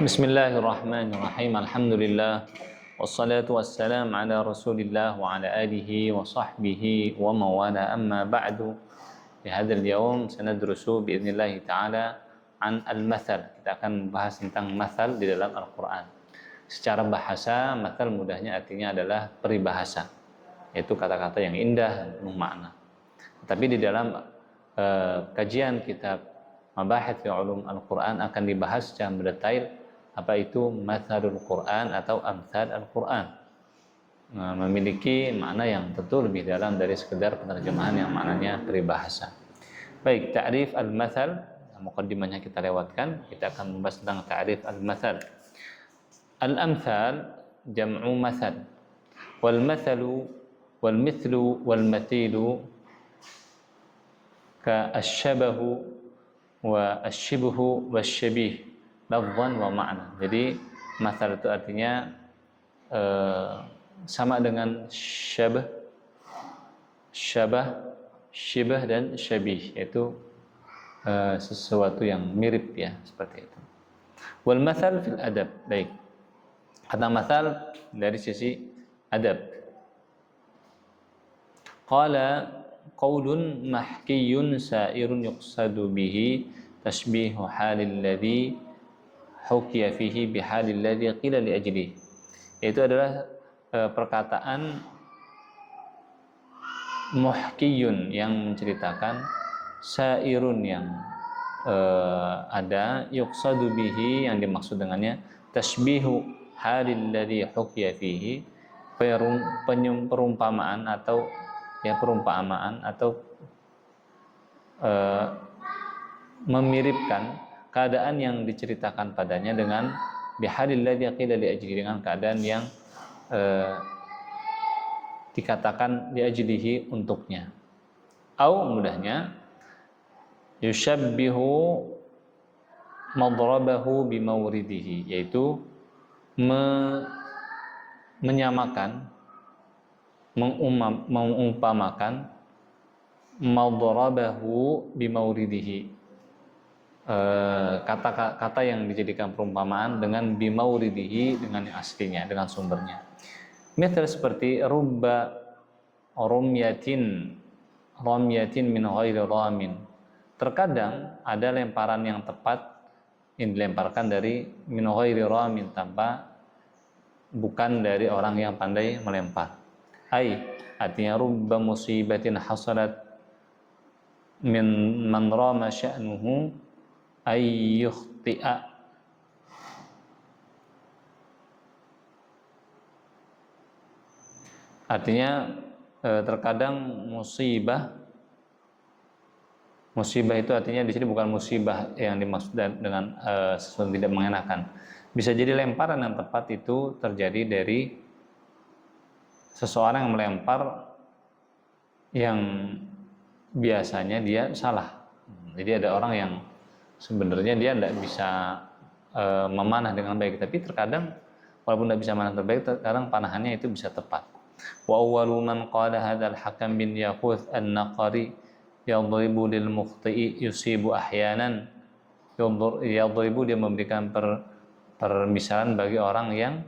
Bismillahirrahmanirrahim. Alhamdulillah. Wassalatu wassalam ala Rasulillah wa ala alihi wa sahbihi wa mawala amma ba'du. Di hadzal yaum sanadrusu biidznillah taala an al-mathal. Kita akan membahas tentang mathal di dalam Al-Qur'an. Secara bahasa, mathal mudahnya artinya adalah peribahasa. Yaitu kata-kata yang indah, penuh makna. Tapi di dalam kajian kitab Mabahith fi Ulum Al-Quran akan dibahas secara mendetail apa itu mathalul Quran atau amthal Al-Quran. Memiliki makna yang tentu lebih dalam dari sekedar penerjemahan yang maknanya peribahasa. Baik, ta'rif al-mathal, muqaddimahnya kita lewatkan. Kita akan membahas tentang ta'rif al-mathal. Al-amthal jam'u mathal. Wal mathalu wal mithlu wal mathilu ka asy-syabahu wa asyibhu wasyabih lafzan wa ma'na. Jadi mathal itu artinya sama dengan syabah, syibah dan syabih, yaitu sesuatu yang mirip ya, seperti itu. Wal mathal fil adab. Baik. Kata mathal dari sisi adab. Qala qaulun mahkiyun sa'irun yuqsadu bihi tashbihu halil ladzi hukiya fihi bihalil ladzi qila li ajlihi. Itu adalah perkataan muhkiyun yang menceritakan, sa'irun yang ada, yuqsadu bihi yang dimaksud dengannya tashbihu halil ladzi hukiya fihi, perumpamaan atau ya perumpamaan atau memiripkan keadaan yang diceritakan padanya dengan bihalil ladzi qila li ajlihi, dengan keadaan yang dikatakan li ajlihi untuknya. Au mudahnya yushabbihu madrabahu bimawridihi, yaitu menyamakan, mengumpamakan madrabahu bimawridihi, kata-kata yang dijadikan perumpamaan dengan bimawridihi, dengan yang aslinya, dengan sumbernya. Misal seperti rubba ramyatin min ghairi ramin. Terkadang ada lemparan yang tepat yang dilemparkan dari min ghairi ramin, tanpa, bukan dari orang yang pandai melempar. Artinya rubba musibatin hasalat min man rama sya'nuhu ay yukhti'a. Artinya terkadang musibah itu artinya di sini bukan musibah yang dimaksud dengan sesuatu tidak mengenakan. Bisa jadi lemparan yang tepat itu terjadi dari seseorang yang melempar yang biasanya dia salah. Jadi ada orang yang sebenarnya dia tidak bisa memanah dengan baik, tapi terkadang walaupun tidak bisa memanah terbaik, terkadang panahannya itu bisa tepat. Wa awwalu man qala hadzal Hakam bin Yaquth an-Naqari yadribu lil mukhti'i yusibu ahyanan. Yadribu, dia memberikan permisalan bagi orang yang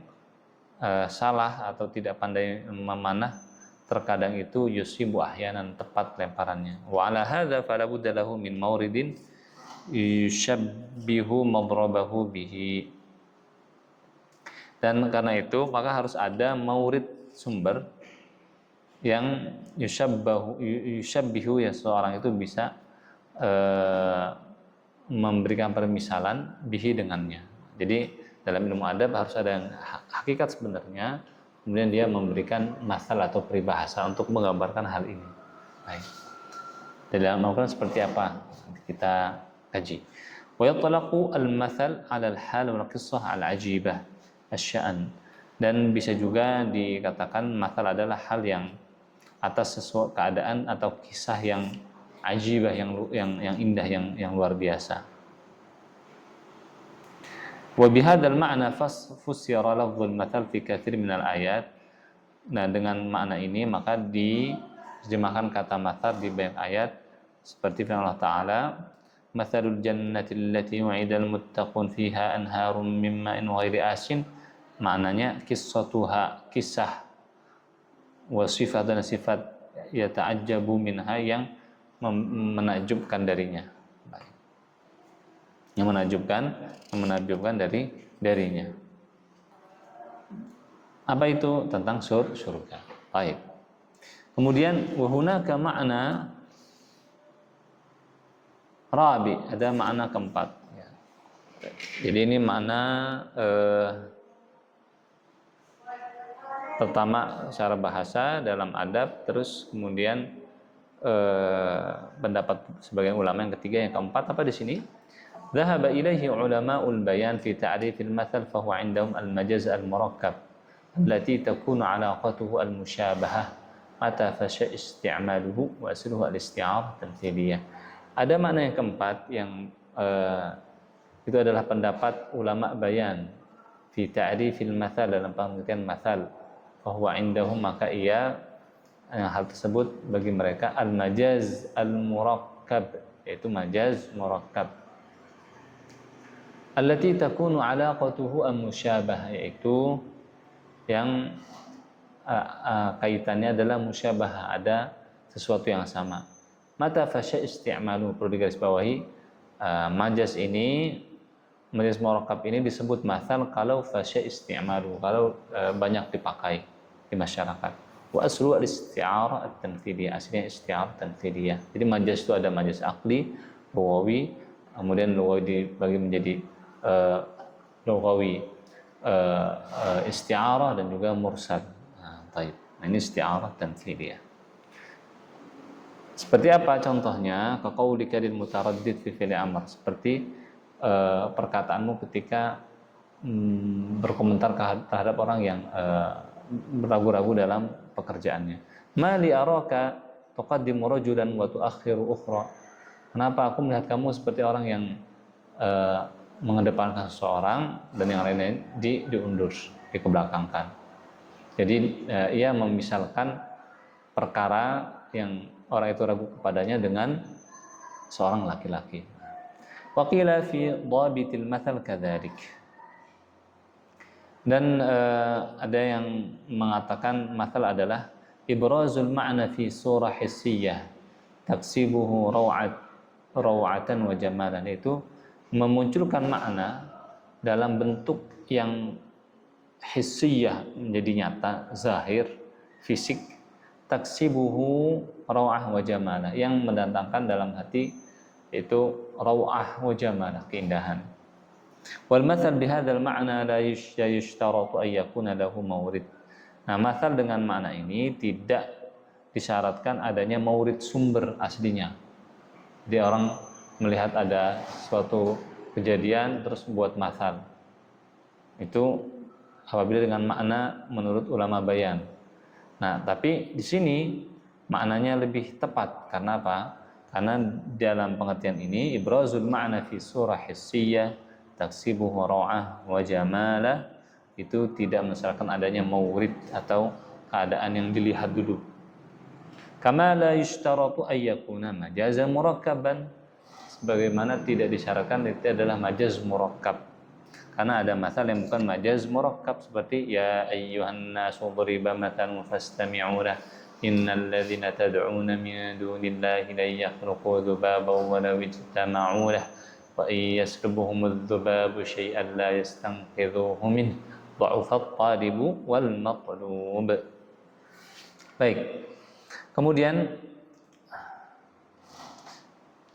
salah atau tidak pandai memanah, terkadang itu yusibu ahyanan, tepat lemparannya. Wa ala hadza fala budda lahu min mawridin yushabbihu madrabahu bihi. Dan karena itu maka harus ada maurid, sumber yang yushabbihu, ya seorang itu bisa memberikan permisalan bihi, dengannya. Jadi dalam ilmu adab harus ada yang hakikat sebenarnya, kemudian dia memberikan masal atau peribahasa untuk menggambarkan hal ini. Baik. Dalam Al-Quran seperti apa? Kita kaji. Wa yatlaqu al-mathal 'ala al-hal wal qissah al-'ajibah asy-sya'n. Dan bisa juga dikatakan mathal adalah hal yang atas sesuatu keadaan atau kisah yang ajibah, yang indah, yang luar biasa. Wa bihadzal ma'na fussira lafdzul mathal fi katsir minal ayat. Nah, dengan makna ini maka diterjemahkan kata mathal di banyak ayat, seperti firman Allah Ta'ala, mathalul jannati allati wa'idal muttaqun fiha anharum min ma'in ghairi asin, maknanya qissatuha, kisah, wa sifat dan sifat yata'ajjabu minha, yang menakjubkan darinya, yang menakjubkan darinya. Apa itu? Tentang surga. Baik. Kemudian wa hunaka makna rabi, ada makna keempat. Jadi ini makna pertama secara bahasa dalam adab, terus kemudian pendapat sebagian ulama yang ketiga. Yang keempat apa di sini? Dhahaba ilaihi ulama'ul bayan fi ta'rifil mathal fa huwa 'indahum al-majaz al-murakkab allati takunu 'alaqatuhu al-musyabahah mata fasha isti'maluhu wa asluhu al-isti'arah tamthiliyah. Ada makna yang keempat yang itu adalah pendapat ulama bayan fi ta'rifil mathal, dalam pengertian mathal, fa huwa 'indahum, maka ia hal tersebut bagi mereka al-majaz al-murakkab, yaitu majaz murakkab, allati takunu 'alaqatuhu al-musyabah, yaitu yang kaitannya adalah musyabah, ada sesuatu yang sama. Mata fasya isti'malu, perlu digarisbawahi, majaz ini, majaz murakkab ini disebut mathal kalau fasya isti'malu, kalau banyak dipakai di masyarakat. Wa aslu al-isti'arah at-tamthiliyah, aslinya isti'arah tamthiliyah. Jadi majaz itu ada majaz akli, lughawi, kemudian lughawi dibagi menjadi lughawi, isti'arah, dan juga mursal. Nah, ini isti'arah tamthiliyah. Seperti apa contohnya? Kaqaulika lil mutaraddid fi fi'li amr, seperti perkataanmu ketika berkomentar terhadap orang yang ragu-ragu dalam pekerjaannya. Ma li araka tuqaddimu rajulan wa tuakhiru ukhra. Kenapa aku melihat kamu seperti orang yang mengedepankan seseorang dan yang lainnya diundur, dikebelakangkan. Jadi ia memisalkan perkara yang orang itu ragu kepadanya dengan seorang laki-laki. Wa qila fi dhabitil mathal kadzalik. Dan ada yang mengatakan mathal adalah ibrazul ma'na fi surah hissiyah taksibuhu raw'atan wa jamalan, itu memunculkan makna dalam bentuk yang hissiyah, menjadi nyata, zahir, fisik, taksibuhu raw'ah wa jamalah, yang mendatangkan dalam hati itu raw'ah wa jamalah, keindahan. Wal mathal bihadzal ma'na la yushtaratu an yakuna lahu mawrid. Nah, mathal dengan makna ini tidak disyaratkan adanya mawrid, sumber aslinya. Jadi orang melihat ada suatu kejadian terus buat mathal, itu apabila dengan makna menurut ulama bayan. Nah, tapi di sini maknanya lebih tepat. Karena apa? Karena dalam pengertian ini ibrazul ma'na fi surah hissiyah taksibuhu raw'ah wa jamalah, itu tidak mensyaratkan adanya mawrid atau keadaan yang dilihat dulu. Kama la yushtaratu an yakuna majazan murakkaban, sebagaimana tidak disyaratkan itu adalah majaz murakkab. Karena ada mathal yang bukan majaz murakkab, seperti ya ayyuhan nasu duriba mathalun fastami'u lahu innal ladzina tad'una min dunillahi la yakhluqu dhubaban wa law ijtama'u lahu wa in yaslubuhumudz dhubabu syai'an la yastanqidhuhu min dha'ufat talibu wal matlub. Baik. Kemudian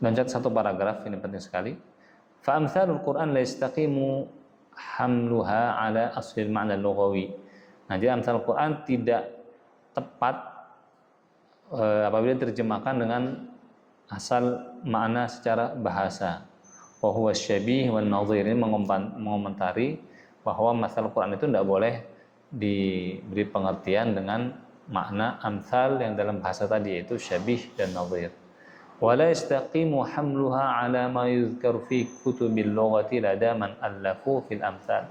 lanjut satu paragraf, ini penting sekali. Fa amsalul Qur'an la yastaqimu hamluha ala aslil ma'na lughawi. Nah, jadi amsal Quran tidak tepat apabila diterjemahkan dengan asal makna secara bahasa. Wa huwa syabih wan nadhir, ini mengomentari bahwa masal Quran itu tidak boleh diberi pengertian dengan makna amsal yang dalam bahasa tadi, yaitu syabih dan nadhir. Wala yastaqimu hamluha ala ma yuzkar fi kutubil lughati lada man allafu fil amsal,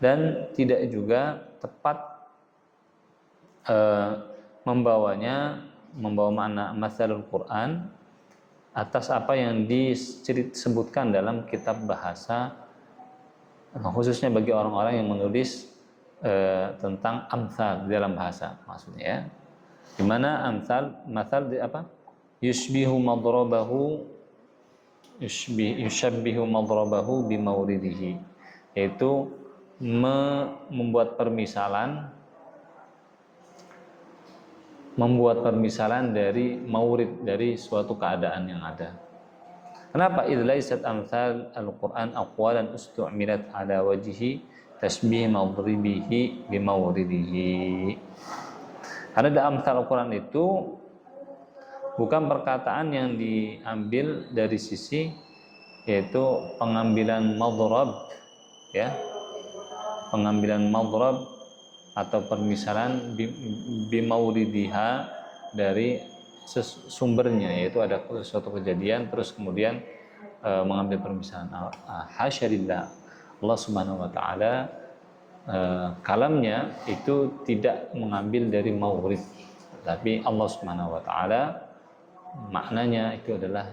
dan tidak juga tepat membawa makna masalul Quran atas apa yang disebutkan dalam kitab bahasa, khususnya bagi orang-orang yang menulis tentang amsal di dalam bahasa, maksudnya ya. Di mana amsal, masal apa? Yushbihu madrabahu yushabbihu madrabahu bimawridihi, yaitu membuat permisalan dari maurid, dari suatu keadaan yang ada. Kenapa? Idz laysat amsal al-Qur'an aqwalan ustu'milat ala wajhi tasbih madribihi bimawridihi. Karena dalam amsal Al-Qur'an itu bukan perkataan yang diambil dari sisi, yaitu pengambilan madhrab, ya, pengambilan madhrab atau permisalan bimauridiha dari sumbernya, yaitu ada suatu kejadian terus kemudian mengambil permisalan. Hasyalillah, Allah Subhanahu wa taala kalamnya itu tidak mengambil dari maurid, tapi Allah Subhanahu wa taala maknanya itu adalah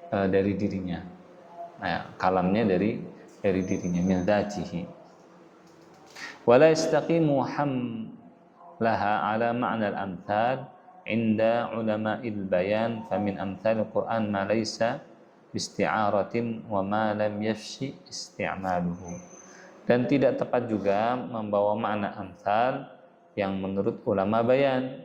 dari dirinya. Nah, kalamnya dari dirinya, min dzatihi. Wala yastaqimu hamlaha ala ma'na al-amthal inda ulama'il bayan, famin amthal al-Qur'an ma laysa bisti'aratin wa ma lam yafshi isti'maluhu. Dan tidak tepat juga membawa makna amthal yang menurut ulama bayan,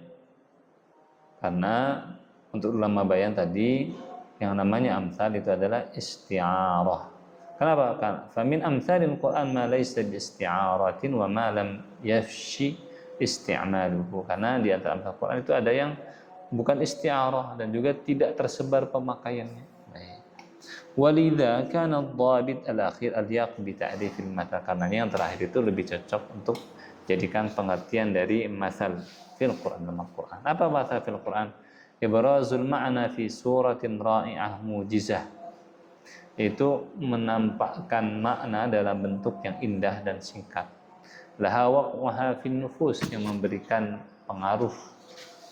karena untuk ulama bayan tadi yang namanya amsal itu adalah isti'arah. Kenapa? Kan famin amsalil Qur'an ma laysa bi isti'aratin wa ma lam yafshi isti'maluhu. Karena di antara amsal Qur'an itu ada yang bukan isti'arah dan juga tidak tersebar pemakaiannya. Walidha kana ad-dhabit al-akhir al-yaq bi ta'rifil mathal. Karena yang terakhir itu lebih cocok untuk jadikan pengertian dari masal fil Qur'an, dalam Al-Qur'an. Apa masal fil Qur'an? Ibrazul ma'na fi suratin ra'i'ah mujizah, itu menampakkan makna dalam bentuk yang indah dan singkat. Laha waqwaha fin nufus, yang memberikan pengaruh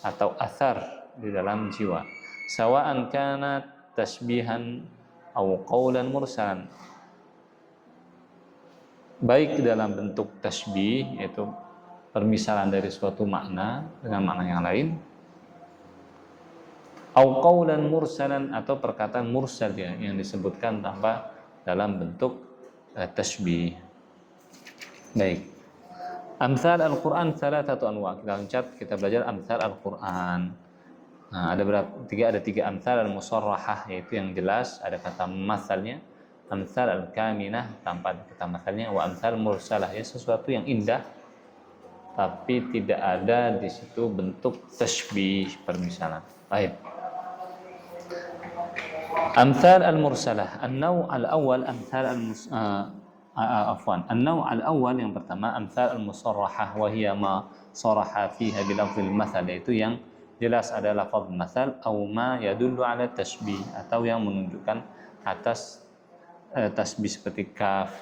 atau athar di dalam jiwa. Sawa'an kana tasbihan aw qaulan mursalan, baik dalam bentuk tasbih, yaitu permisalan dari suatu makna dengan makna yang lain, au qaulan mursalan, atau perkataan mursal ya, yang disebutkan tanpa dalam bentuk tasbih. Baik. Amsal Al-Qur'an salasatu anwa. Kita loncat, kita belajar amsal Al-Qur'an. Nah, ada tiga amsal al-musarrahah, yaitu yang jelas ada kata masalnya, amsal al-kaminah tanpa kata masalnya, wa amsal mursalah, ya sesuatu yang indah tapi tidak ada di situ bentuk tasbih, permisalan. Baik. Amsal al-mursalah, an-naw' al-awwal amsal an-naw' al-awwal yang pertama amsal al-musarrahah, wa hiya ma saraha fiha bi lafzil masal, yaitu yang jelas ada lafaz masal, au ma yadullu ala tasbih, atau yang menunjukkan atas tasbih seperti kaf.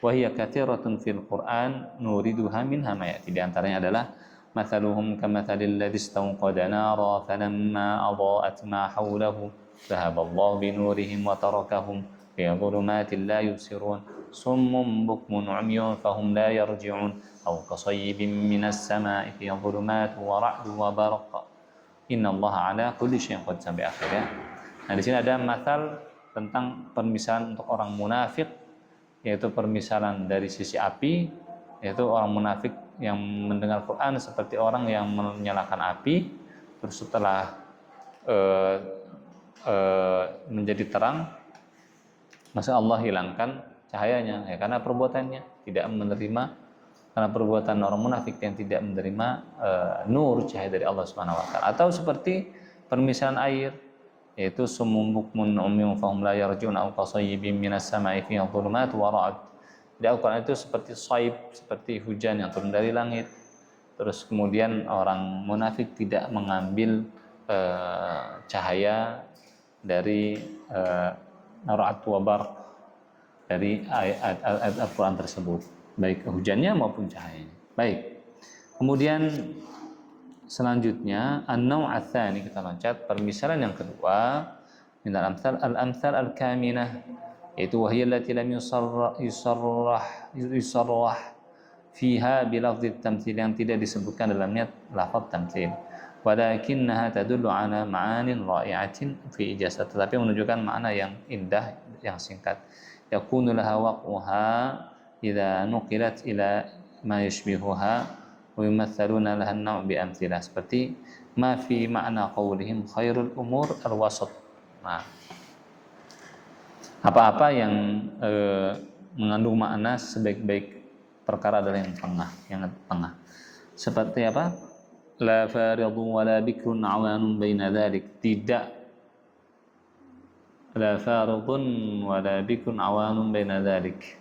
Wa hiya katsiratun fil Qur'an nuriduha minha ma ya'ti. Di antaranya adalah mathaluhum kamathalil ladzi istawqada nara falamma adaa'at ma hawlahu dhahaballahu binurihim wa tarakahum fi dhulumatin la yubsirun summun bukmun 'umyun fahum la yarji'un aw kasayyibin minas samaa'i fi dhulumatin wa ra'dun wa baraq innallaha 'ala kulli syai'in qadir, sampai akhir ya. Nah, di sini ada masal tentang permisalan untuk orang munafik, yaitu permisalan dari sisi api, yaitu orang munafik yang mendengar Quran seperti orang yang menyalakan api, terus setelah menjadi terang, masa Allah hilangkan cahayanya, ya karena perbuatannya tidak menerima, karena perbuatan orang munafik yang tidak menerima nur, cahaya dari Allah Subhanahu wa taala. Atau seperti permisalan air, yaitu summum bukmun umyun fahum la yarjun aw qasayyibin minas samaa'i fihi dhulumat wa ra'd. Di Al-Qur'an itu seperti saib, seperti hujan yang turun dari langit. Terus kemudian orang munafik tidak mengambil cahaya dari ra'd wa barq dari ayat Al-Qur'an tersebut, baik hujannya maupun cahayanya. Baik. Kemudian selanjutnya an-naw' ats-tsani, kita loncat permisalan yang kedua, min al-amthal al-kaminah, yaitu wahiyya allati lam yusarrah fiha bilafdz tamtsil, yang tidak disebutkan dalamnya lafaz tamtsil, walakinnaha tadullu ala ma'anin ra'i'atin fi ijazah, tetapi menunjukkan makna yang indah yang singkat. Yakunu laha waq'uha idza nuqilat ila ma yashbihuha wa yumathaluna laha an-naw' bi amthilah, seperti ma fi ma'na qaulihim khairul umur al-wasat. Nah, apa-apa yang mengandung makna sebaik-baik perkara adalah yang tengah. Seperti apa? La faridun wala bikrun awanun baina dzalik. Tidak la faridun wala bikrun awanun baina dzalik.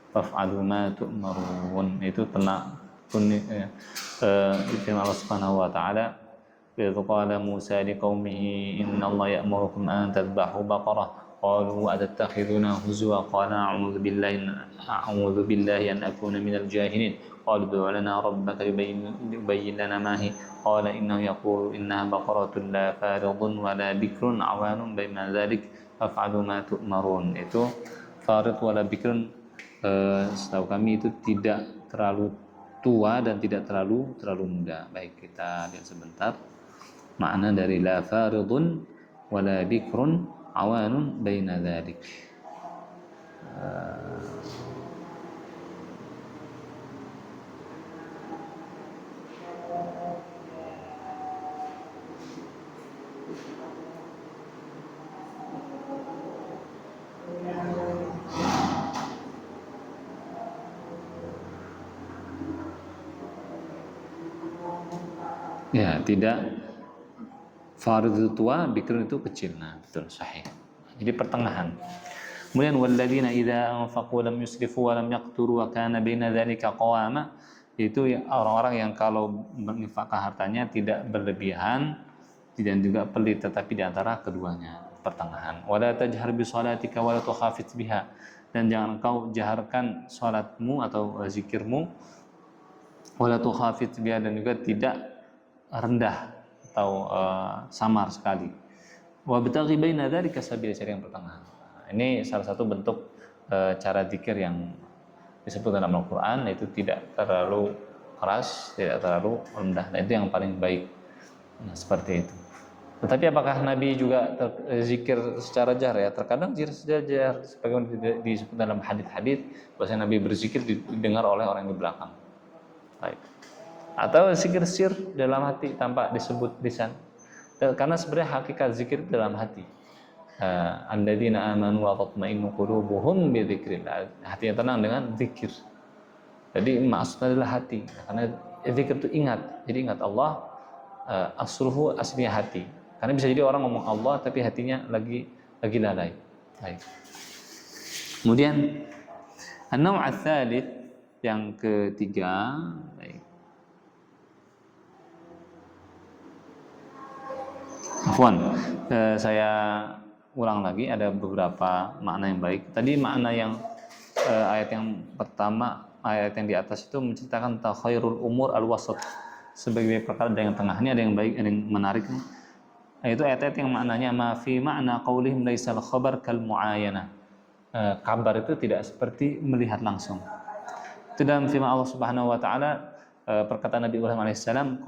Faf'alu ma tu'marun. Itu tenang firman Allah Subhanahu wa taala, "Idz qala Musa liqaumihi inna Allah ya'murukum an tadhbahu baqarah qalu atattakhiduna huzwa qala a'udzu billahi an akuna minal jahilin qalu ud'u lana rabbaka yubayyin lana ma hi qala innahu yaqulu innaha baqaratun la faridun wa la bikrun awanun baina dzalik faf'alu ma tu'marun." Itu farid wala bikrun, setahu kami itu tidak terlalu tua dan tidak terlalu muda. Baik, kita lihat sebentar makna dari la faridun wala bikrun awanun baina dzalik. Ya, tidak farid itu tua, bikr itu kecil. Nah, betul, sahih. Jadi pertengahan. Kemudian walladzina idza anfaqu lam yusrifu wa lam yaqturu wa kana baina dzalika qawama, itu orang-orang yang kalau menginfakkan hartanya tidak berlebihan dan juga pelit, tetapi di antara keduanya, pertengahan. Wala tajhar bi shalatika wa la tukhafit biha, dan jangan engkau jaharkan salatmu atau zikirmu, wala tukhafit biha, dan juga tidak rendah atau samar sekali. Wa bataghi baina dzalika sabila, cari yang pertengahan. Ini salah satu bentuk cara zikir yang disebut dalam Al-Qur'an, yaitu tidak terlalu keras, tidak terlalu rendah. Nah, itu yang paling baik. Nah, seperti itu. Tetapi apakah Nabi juga zikir secara jar? Ya, terkadang zikir secara jar, sebagaimana disebut dalam hadis-hadis, bahwasanya Nabi berzikir didengar oleh orang di belakang. Baik. Atau zikir sir dalam hati tanpa disebut lisan, karena sebenarnya hakikat zikir dalam hati. Alladzina amanu wa tatma'innu qulubuhum bi dzikrillah, hatinya tenang dengan zikir. Jadi maksudnya adalah hati, karena zikir itu ingat, jadi ingat Allah. Asluhu, aslinya hati, karena bisa jadi orang ngomong Allah tapi hatinya lagi lalai. Baik. Kemudian an-naw' ats-tsalits, yang ketiga. Baik. Afwan, saya ulang lagi, ada beberapa makna yang baik. Tadi makna yang ayat yang pertama, ayat yang di atas itu menceritakan tentang khairul umur al-wasat, sebagai perkara yang tengah. Ini ada yang baik, ada yang menarik. Itu ayat-ayat yang maknanya ma fi ma'na qaulihim laisal khabar kal mu'ayanah. Kabar itu tidak seperti melihat langsung. Itu dalam firman Allah Subhanahu wa taala, perkataan Nabi Ibrahim alaihissalam,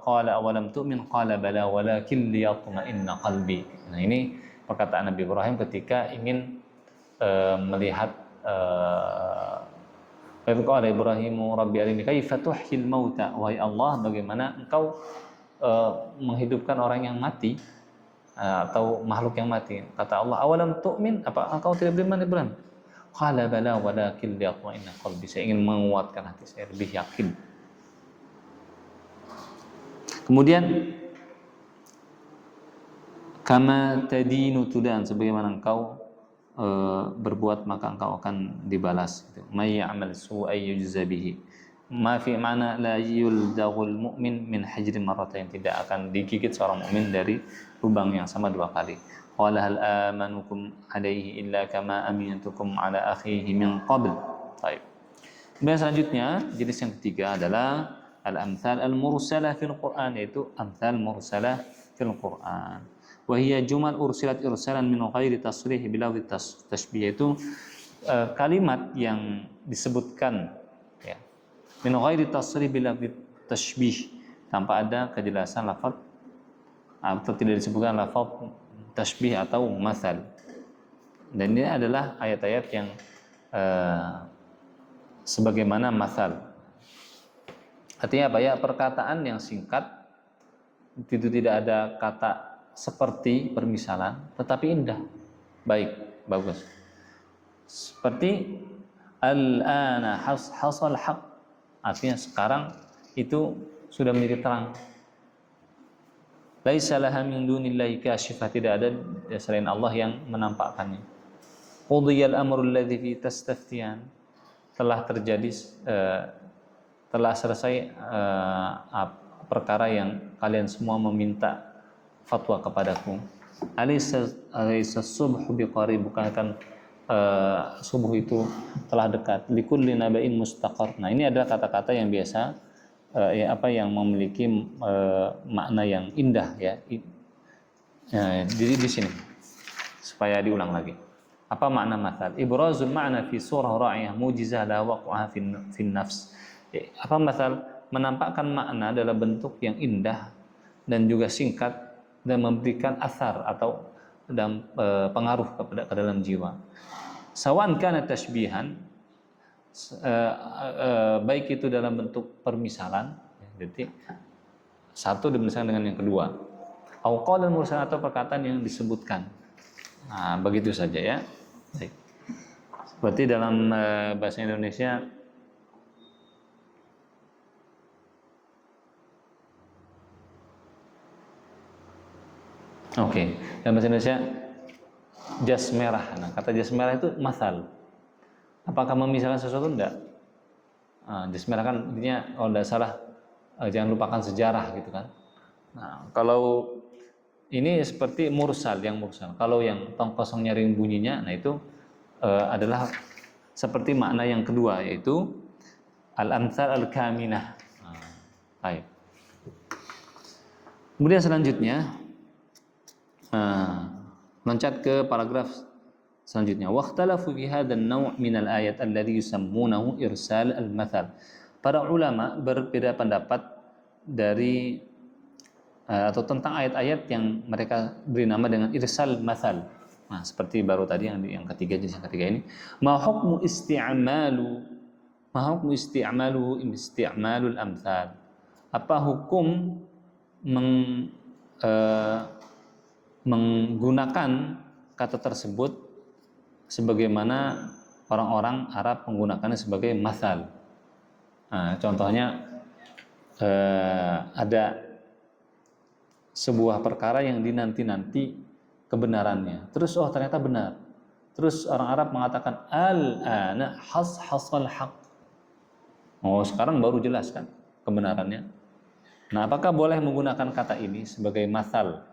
qala awalam tu'min qala bala walakin liyatma'inna qalbi. Nah, ini perkataan Nabi Ibrahim ketika ingin melihat qala Ibrahimu rabbi arini kaifa tuhyil mauta, wahai Allah, bagaimana engkau menghidupkan orang yang mati atau makhluk yang mati. Kata Allah, awalam tu'min, apa engkau tidak beriman Ibrahim? Qala bala walakin liyatma'inna qalbi, saya ingin menguatkan hati saya, lebih yakin. Kemudian kama tadinu tudan, sebagaimana engkau berbuat maka engkau akan dibalas. May ya'mal su'an yujza bihi. Ma fi mana la yuldaghul mu'min min hajri marratain, tidak akan digigit seorang mukmin dari lubang yang sama dua kali. Qala hal amanukum alaihi illa kama amintukum ala akhihi min qabl. Baik. Kemudian selanjutnya, jenis yang ketiga adalah al-amthal al-mursalah fil Qur'an, yaitu amthal mursalah fil Qur'an. Wa hiya jumal ursilat irsalan min ghairi tasrih bilafzi tashbih, itu kalimat yang disebutkan ya, min ghairi tasrih bilafzi tashbih, tanpa ada kejelasan lafaz atau tidak disebutkan lafaz tashbih atau masal. Dan ini adalah ayat-ayat yang sebagaimana masal. Artinya apa ya? Perkataan yang singkat, itu tidak ada kata seperti permisalan, tetapi indah, baik, bagus. Seperti al-ana hasal haq, artinya sekarang itu sudah menjadi terang. Laisa laha min dunillahi kasyifah, tidak ada selain Allah yang menampakkannya. Qudiyal amru alladzi fi tastaftiyan, telah terjadi telah selesai perkara yang kalian semua meminta fatwa kepadaku. Alaysa subhu biqarib, bukankah subuh itu telah dekat. Likulli naba'in mustaqar. Nah, ini adalah kata-kata yang biasa yang memiliki makna yang indah ya. Jadi di sini supaya diulang lagi. Apa makna mathal? Ibrazul ma'na fi surah ra'iyah mujizah la waqa'a fi nafs. Apa mathal? Menampakkan makna dalam bentuk yang indah dan juga singkat dan memberikan asar atau dan pengaruh ke dalam jiwa. Sawan kana tashbihan, baik itu dalam bentuk permisalan, jadi satu dimisalkan dengan yang kedua, au qaulun mursal, atau perkataan yang disebutkan. Nah, begitu saja ya. Baik. Seperti dalam bahasa Indonesia dalam bahasa Indonesia jas merah. Nah, kata jas merah itu masal. Apakah memisalkan sesuatu? Enggak. Jas merah kan intinya kalau tidak salah jangan lupakan sejarah gitu kan. Nah, kalau ini seperti mursal, yang mursal. Kalau yang tong kosong nyaring bunyinya, nah itu adalah seperti makna yang kedua, yaitu al-amsal al-kaminah. Baik. Kemudian selanjutnya loncat ke paragraf selanjutnya. Waqtalafu fi hadzal naw' min al-ayat alladhi yusammunahu irsal al-mathal. Para ulama berbeda pendapat dari atau tentang ayat-ayat yang mereka beri nama dengan irsal mathal. Nah, seperti baru tadi yang ketiga, jenis yang ketiga ini. Ma hukmu isti'malul amthal. Apa hukum menggunakan kata tersebut sebagaimana orang-orang Arab menggunakannya sebagai mathal. Nah, contohnya ada sebuah perkara yang dinanti-nanti kebenarannya. Terus ternyata benar. Terus orang Arab mengatakan al-ana hasal haq. Sekarang baru jelas kan kebenarannya. Nah, apakah boleh menggunakan kata ini sebagai mathal,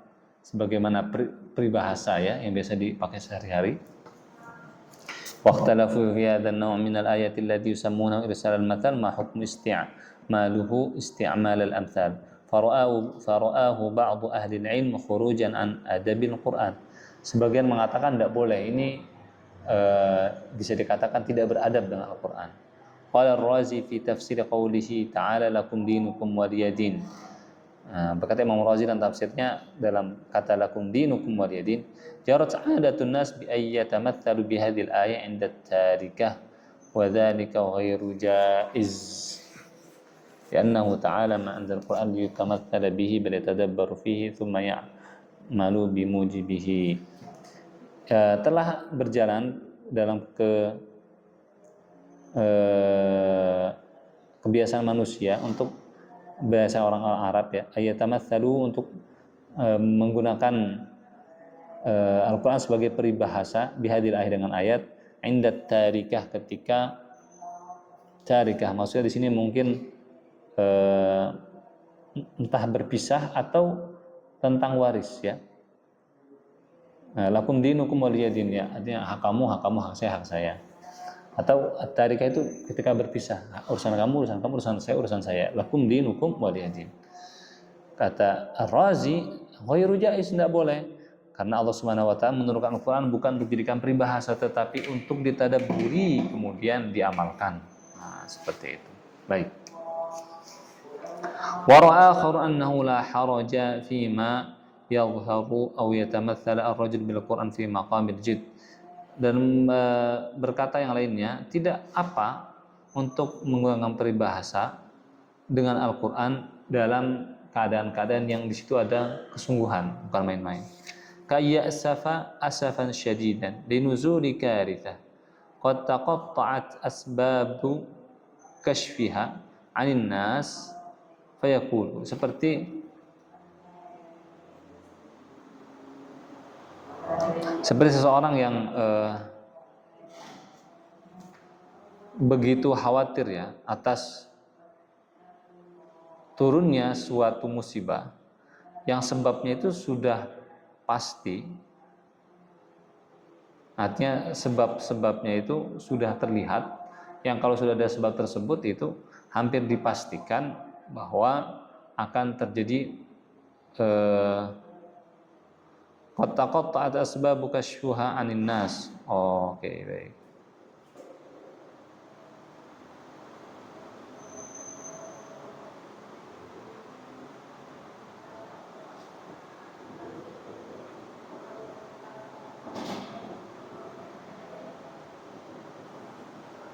sebagaimana peribahasa ya yang biasa dipakai sehari-hari? Waqtalafu fi hadzal naw' min al-ayati allati yusammunahu irsal al-mathal ma hukmu isti'maluhu isti'mal al-amthal. Fara'ahu ba'du ahli al-ilm khurujan an adabil Quran. Sebagian mengatakan tidak boleh, ini bisa dikatakan tidak beradab dengan Al-Quran. Qala ar-Razi fi tafsir qawlihi ta'ala lakum dinukum waliyadin. Berkata Imam Razi dalam tafsirnya dalam kata lakum dinukum waliyadin, jarat sa'adatun nas bi ayyatamathalu bi hadhil ayah 'inda at-tarikah wa dhalika ghairu jaiz. Li'annahu ta'ala ma anzal Qur'an liyutamathala bihi bal yatadabbaru fihi thumma ya'malu bimujibihi. Telah berjalan dalam kebiasaan manusia untuk bahasa orang Arab ya, ayatamatsalu, untuk menggunakan Al-Quran sebagai peribahasa bihadil ayat, dengan ayat indat tarikah, ketika tarikah maksudnya di sini mungkin entah berpisah atau tentang waris ya. Lakum dinukum waliyadin ya, artinya hak kamu, hak saya. Atau tarikah itu ketika berpisah, urusan kamu, urusan saya. Lakum dinukum waliyadin. Kata Ar-Razi, ghairu jaiz, tidak boleh. Karena Allah Subhanahu wa taala menurunkan Al-Qur'an bukan untuk dijadikan peribahasa tetapi untuk ditadabburi kemudian diamalkan. Nah, seperti itu. Baik. Wa ra'a akharu annahu la haraja fima yadhharu aw yatamathal ar-rajul bil Qur'an fi maqamil jid. Dan berkata yang lainnya, tidak apa untuk menggunakan peribahasa dengan Al-Qur'an dalam keadaan-keadaan yang di situ ada kesungguhan, bukan main-main. Kaya asafan syadidan linuzuli karithah qad taqatta'at asbabu kashfiha 'anil nas fayaqulu, seperti seseorang yang begitu khawatir ya atas turunnya suatu musibah yang sebabnya itu sudah pasti, artinya sebab-sebabnya itu sudah terlihat, yang kalau sudah ada sebab tersebut itu hampir dipastikan bahwa akan terjadi qad asbabu kashfuha 'anin nas. Oke, baik.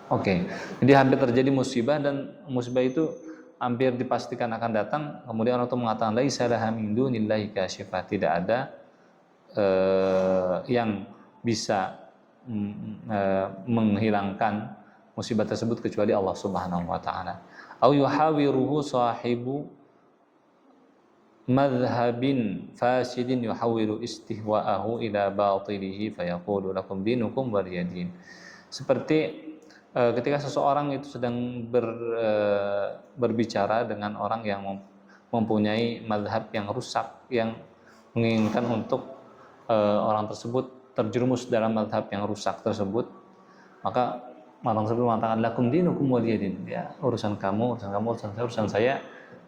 Oke, jadi hampir terjadi musibah dan musibah itu hampir dipastikan akan datang. Kemudian Allah mengatakan laisa laha min dunillahi kasyifah, tidak ada yang bisa menghilangkan musibah tersebut kecuali Allah Subhanahu wa taala. Au yuhawiruhu sahibu madhhabin fasidin yuhawiru istihwa'ahu ila batilihi fayaqulu lakum dinukum waliyadin. Seperti ketika seseorang itu sedang berbicara dengan orang yang mempunyai madhab yang rusak, yang menginginkan untuk orang tersebut terjerumus dalam madhab yang rusak tersebut, maka orang tersebut mengatakan lakum dinukum waliyadin, ya urusan kamu, urusan saya,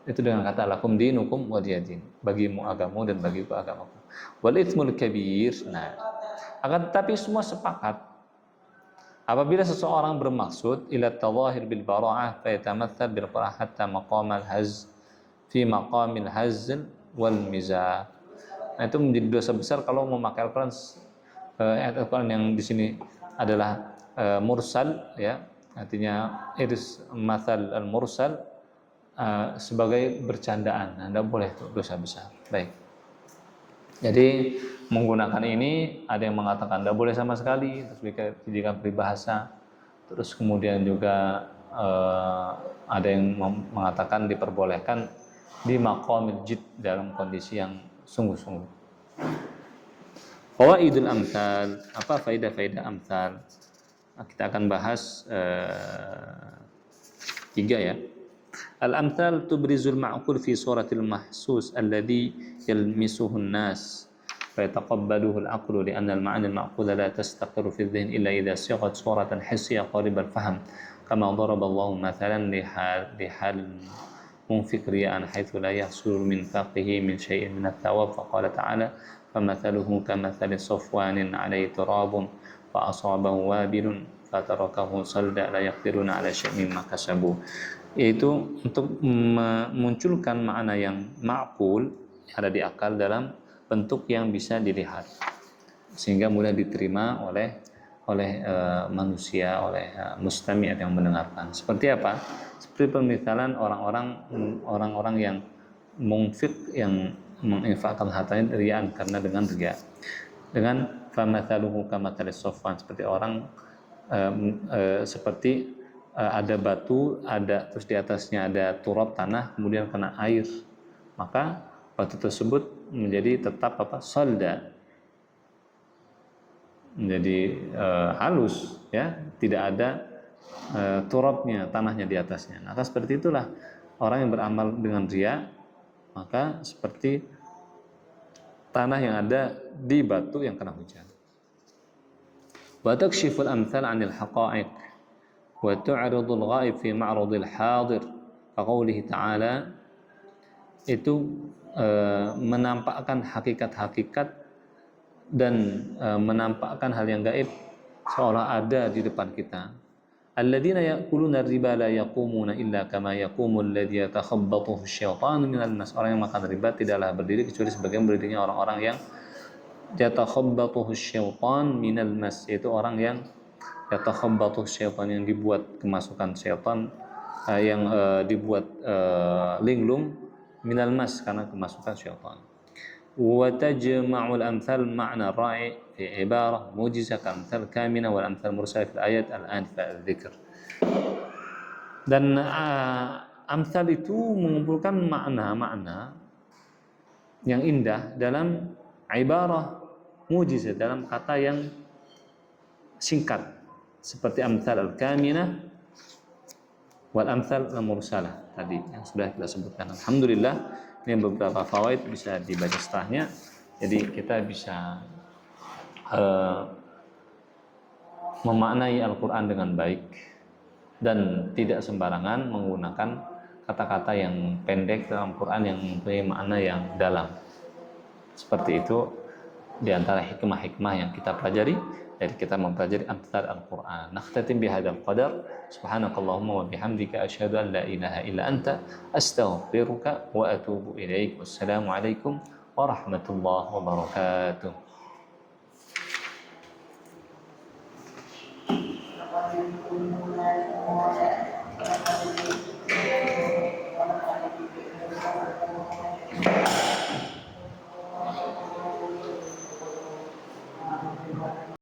itu dengan kata lakum dinukum waliyadin, bagimu agamamu dan bagiku agamaku. Wal itsmul kabir. Nah, akan tetapi semua sepakat apabila seseorang bermaksud ila tadhahir bil bara'ah fa yatamathal bil qira'ah hatta maqamal haz fi maqamil hazl wal mizah. Nah, itu menjadi dosa besar kalau memakai Al-Qur'an, ayat Al-Qur'an yang di sini adalah mursal, ya, artinya iris mathal al-mursal sebagai bercandaan. Nah, tidak boleh, itu dosa besar. Baik. Jadi menggunakan ini, ada yang mengatakan tidak boleh sama sekali, terus dijadikan peribahasa. Terus kemudian juga ada yang mengatakan diperbolehkan di maqamil jid, dalam kondisi yang sungguh-sungguh. Fawaidul amthal, apa faedah-faedah amthal? Nah, kita akan bahas 3 ya. Al-amthal tubrizul ma'qul fi suratil mahsus alladhi yalmisuhu an-nas fa yataqabbaluhu al-aqlu li'anna al-ma'na al-ma'qula la tastaqirru fi adh-dhihn illa idha sighat suratan hissiyah qarib al-fahm kama daraba Allahu mathalan lihal munfiq riya'an haythu la yahsul min faqihi min shay'in min ath-thawab fa qala ta'ala famathaluhu kamathali safwanin 'alayhi turabun fa asabahu wabilun fatarakahu salda la yaqdiruna 'ala syai'in mimma kasabu. Yaitu untuk memunculkan makna yang ma'qul, ada di akal, dalam bentuk yang bisa dilihat sehingga mudah diterima oleh manusia, oleh mustami' yang mendengarkan. Seperti apa? Seperti pemisalan orang-orang yang munfiq, yang menginfakkan hartanya riyaan, karena dengan riya. Dengan famathaluhu kamathalis safwan, seperti orang seperti ada batu, terus di atasnya ada turab, tanah, kemudian kena air, maka batu tersebut menjadi tetap salda, menjadi halus, ya, tidak ada turabnya, tanahnya di atasnya. Maka seperti itulah orang yang beramal dengan riya, maka seperti tanah yang ada di batu yang kena hujan. Wa takshiful amthal 'anil haqa'iq wa tu'ridul ghaib fi ma'radil hadir. Faqaulihi ta'ala, itu menampakkan hakikat-hakikat dan menampakkan hal yang gaib seolah ada di depan kita. Alladzina ya'kuluna riba la yaqumuna illa kama yaqumul ladzi yatakhabbathu asyaitanu minal mas. Orang yang makan riba tidaklah berdiri kecuali sebagaimana berdirinya orang-orang yang yatakhabbathu asyaitan minal mas, yaitu orang yang yatakhabbathu asyaitan, yang dibuat kemasukan syaitan, yang dibuat linglung minal mas, karena kemasukan syaitan. وتجمع الأمثال معنى الراعي في عبارة موجزة كأمثال كامنة والأمثال مرسلة في الآيات الآن في الذكر. Dan amsal itu mengumpulkan makna-makna yang indah dalam ibarah mujizah, dalam kata yang singkat, seperti amsal al-kaminah wal amsal al-mursalah tadi yang sudah kita sebutkan. Alhamdulillah, ini beberapa fawaid bisa dibaca setelahnya, jadi kita bisa memaknai Al-Quran dengan baik dan tidak sembarangan menggunakan kata-kata yang pendek dalam Quran yang mempunyai makna yang dalam. Seperti itu di antara hikmah-hikmah yang kita pelajari dari kita mempelajari amsal Al-Quran. Nakhtatim bihadzal qadar. Subhanakallahumma wa bihamdika asyhadu an la ilaha illa anta astaghfiruka wa atubu ilaik. Wassalamualaikum warahmatullahi wabarakatuh.